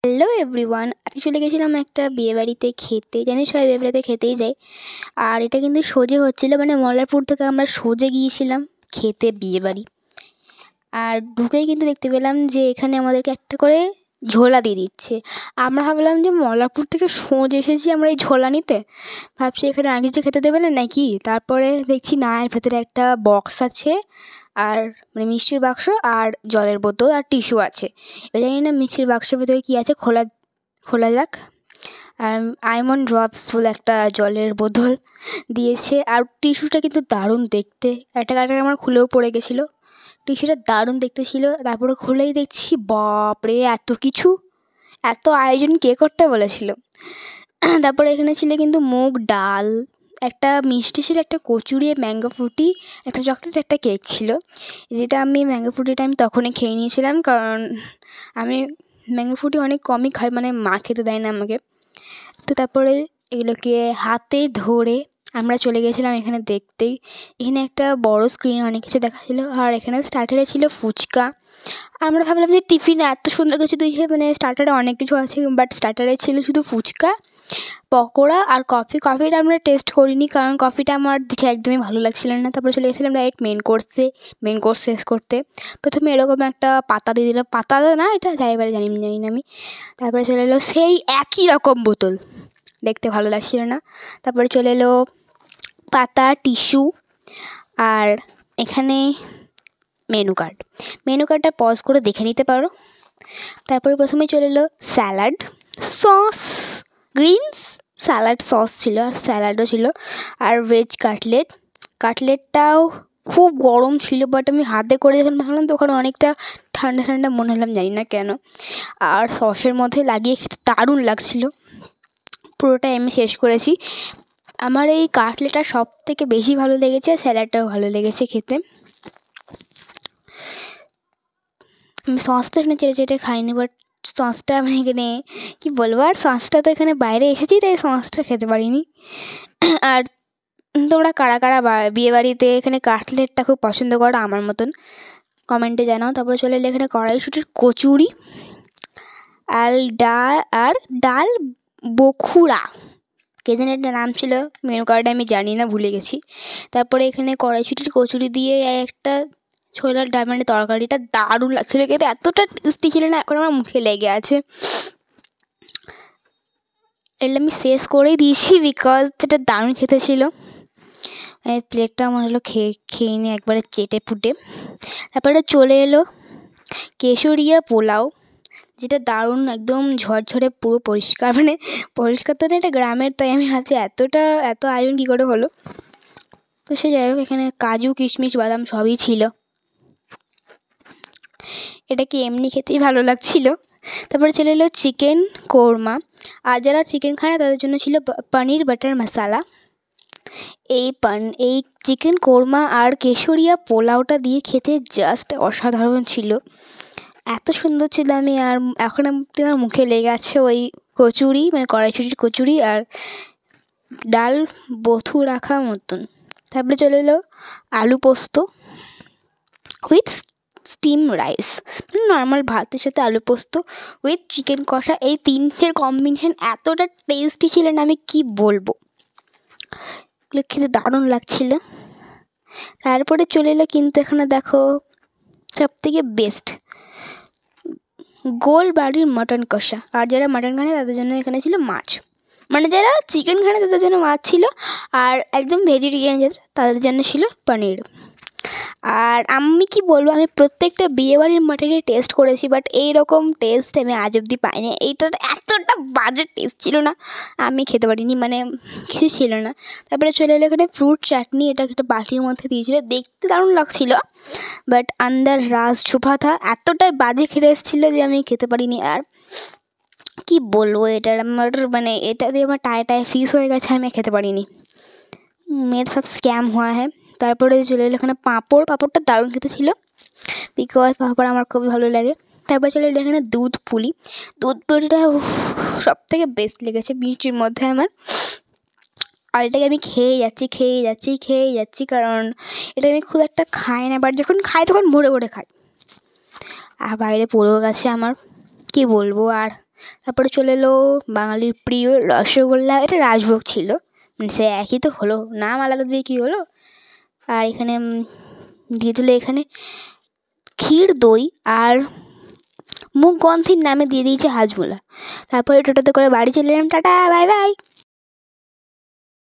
Hello everyone, আজকে চলে গেছিলাম একটা বিয়েবাড়িতে খেতে। জানি সবাই বিয়েবাড়িতে খেতেই যায়। আর এটা কিন্তু সোজে হচ্ছিলো, মানে মল্লারপুর থেকে আমরা সোজে গিয়েছিলাম খেতে বিয়েবাড়ি। আর ঢুকেই কিন্তু দেখতে পেলাম যে এখানে আমাদেরকে একটা করে ঝোলা দিয়ে দিচ্ছে। আমরা ভাবলাম যে মল্লারপুর থেকে সোজে এসেছি আমরা এই ঝোলা নিতে, ভাবছি এখানে আর কিছু খেতে দেবে না নাকি। তারপরে দেখছি না, এর ভেতরে একটা বক্স আছে, আর মানে মিষ্টির বাক্স আর জলের বোতল আর টিস্যু আছে। এবার জানি না মিষ্টির বাক্সের ভেতরে কী আছে, খোলা যাক। আর আইমন্ড ড্রপস বলে একটা জলের বোতল দিয়েছে। আর টিস্যুটা কিন্তু দারুণ দেখতে, একটা আমার খুলেও পড়ে গেছিলো। টিস্যুটা দারুণ দেখতে ছিল। তারপরে খুলেই দেখছি বাপরে, এত কিছু, এত আয়োজন কে করতে বলেছিল। তারপরে এখানে ছিল কিন্তু মুগ ডাল, একটা মিষ্টি ছিল, একটা কচুরি, ম্যাঙ্গো ফ্রুটি, একটা চকলেট, একটা কেক ছিল। যেটা আমি ম্যাঙ্গো ফ্রুটিটা আমি তখনই খেয়ে নিয়েছিলাম, কারণ আমি ম্যাঙ্গো ফ্রুটি অনেক কমই খাই, মানে মা খেতে দেয় না আমাকে। তো তারপরে এগুলোকে হাতে ধরে আমরা চলে গেছিলাম এখানে দেখতেই। এখানে একটা বড় স্ক্রিনে অনেক কিছু দেখাচ্ছিলো। আর এখানে স্টার্টারে ছিল ফুচকা। আমরা ভাবলাম যে টিফিনে এত সুন্দর কিছু দিয়ে, মানে স্টার্টারে অনেক কিছু আছে, বাট স্টার্টারে ছিল শুধু ফুচকা, পকোড়া আর কফিটা আমরা টেস্ট করিনি, কারণ কফিটা আমার দেখে একদমই ভালো লাগছিল না। তারপরে চলে গেছিলাম ডাইরেক্ট মেন কোর্স শেষ করতে। প্রথমে এরকম একটা পাতা দিয়ে দিল, পাতা না এটা যাই এবারে জানি না আমি। তারপরে চলে এলো সেই একই রকম বোতল, দেখতে ভালো লাগছিল না। তারপরে চলে এলো পাতা, টিস্যু, আর এখানে মেনু কার্ডটা পজ করে দেখে নিতে পারো। তারপরে প্রথমে চলে এলো salad, sauce, Greens, salad sauce ছিল, আর স্যালাডও ছিল, আর ভেজ কাটলেটটাও খুব গরম ছিল, বাট আমি হাতে করে যখন ভাবলাম তো ওখানে অনেকটা ঠান্ডা ঠান্ডা মনে হলাম, জানি না কেন। আর সসের মধ্যে লাগিয়ে খেতে দারুণ লাগছিল। পুরোটাই আমি শেষ করেছি। আমার এই কাটলেটটা সব থেকে বেশি ভালো লেগেছে, আর স্যালাডটাও ভালো লেগেছে খেতে। আমি সসটা এখানে চেটে খাইনি, বাট সসটা আমি এখানে কী বলবো, আর সসটা তো এখানে বাইরে এসেছি, তাই সসটা খেতে পারিনি। আর তোমরা কারা কারা বিয়েবাড়িতে এখানে কাটলেটটা খুব পছন্দ করো আমার মতন, কমেন্টে জানাও। তারপরে চলে এলো এখানে কড়াইশুঁটির কচুরি, আর ডাল বখুড়া, কে যেন একটা নাম ছিল, মেনু কার্ডে আমি জানি না, ভুলে গেছি। তারপরে এখানে কড়াইশুঁটির কচুরি দিয়ে একটা ছোলার ডাল, মানে তরকারিটা দারুণ লাগছিলো খেতে, এতটা টেস্টি ছিল না, এখন আমার মুখে লেগে আছে। এটা আমি শেষ করেই দিয়েছি, বিকজ এটা দারুণ খেতে ছিল। এই প্লেটটা আমার হলো খেয়ে নিয়ে একবারে চেটে পুটে। তারপরে চলে এলো কেশরিয়া পোলাও, যেটা দারুণ একদম ঝরঝরে পুরো পরিষ্কার, মানে পরিষ্কার তো না, এটা গ্রামের, তাই আমি ভাবছি এত আয়োজন কী করে হলো। তো সে যাই হোক, এখানে কাজু, কিশমিশ, বাদাম সবই ছিল। এটা কি এমনি খেতেই ভালো লাগছিল। তারপরে চলে এলো চিকেন কোরমা, আর যারা চিকেন খায় না তাদের জন্য ছিল পনির বাটার মশালা। এই চিকেন কোরমা আর কেশরিয়া পোলাওটা দিয়ে খেতে জাস্ট অসাধারণ ছিল, এত সুন্দর ছিল। আমি আর এখন আমার মুখে লেগে আছে ওই কচুরি, মানে কড়াইশুঁটির কচুরি আর ডাল বথু রাখা মতন। তারপরে চলে এলো আলু পোস্ত উইথ স্টিম রাইস, মানে নর্মাল ভাতের সাথে আলু পোস্ত উইথ চিকেন কষা। এই তিনটের কম্বিনেশন এতটা টেস্টি ছিল না, আমি কি বলবো, এগুলো খেতে দারুণ লাগছিল। তারপরে চলে এলো কিন্তু এখানে দেখো সবথেকে বেস্ট, গোলবাড়ির মটন কষা। আর যারা মাটন খায় তাদের জন্য এখানে ছিল মাছ, মানে যারা চিকেন খায় তাদের জন্য মাছ ছিল, আর একদম ভেজিটেরিয়ান তাদের জন্য ছিল পনির। আর আমি কি বলবো, আমি প্রত্যেকটা বিয়েবাড়ির মাটনই টেস্ট করেছি, বাট এইরকম টেস্ট আমি আজ অবধি পাইনি। এইটার এতটা বাজে টেস্ট ছিল না, আমি খেতে পারিনি, মানে কিছু ছিল না। তারপরে চলে এলো এখানে ফ্রুট চাটনি, এটা একটা বাটির মধ্যে দিয়েছিল, দেখতে দারুণ লাগছিল, বাট আন্দার রাজ ছুপা থা, এতটাই বাজে খেতে এসেছিলো যে আমি খেতে পারিনি। আর কি বলবো, এটার আমার মানে এটা দিয়ে আমার টায় ফিস হয়ে গেছে, আমি খেতে পারিনি, মেয়ের সাথে স্ক্যাম হওয়া হ্যাঁ। তারপরে চলে এলো এখানে পাঁপড়টা দারুণ খেতে ছিল, বিকজ পাঁপড় আমার খুবই ভালো লাগে। তারপরে চলে এলো এখানে দুধ পুলিটা সব থেকে বেস্ট লেগেছে মিষ্টির মধ্যে আমার। আর এটাকে আমি খেয়ে যাচ্ছি, কারণ এটা আমি খুব একটা খাই না, বাট যখন খাই তখন ভরে খাই। আর বাইরে পড়েও গেছে আমার, কি বলবো। আর তারপরে চলে এলো বাঙালির প্রিয় রসগোল্লা, এটা রাজভোগ ছিল, মানে সে একই তো হলো, নাম আলাদা দিয়ে কী হলো। আর এখানে দিয়ে দিল এখানে ক্ষীর দই, আর মুখগন্ধির নামে দিয়ে দিয়েছে হাজমোলা। তারপরে টোটোতে করে বাড়ি চলে এলাম, টাটা বাই বাই।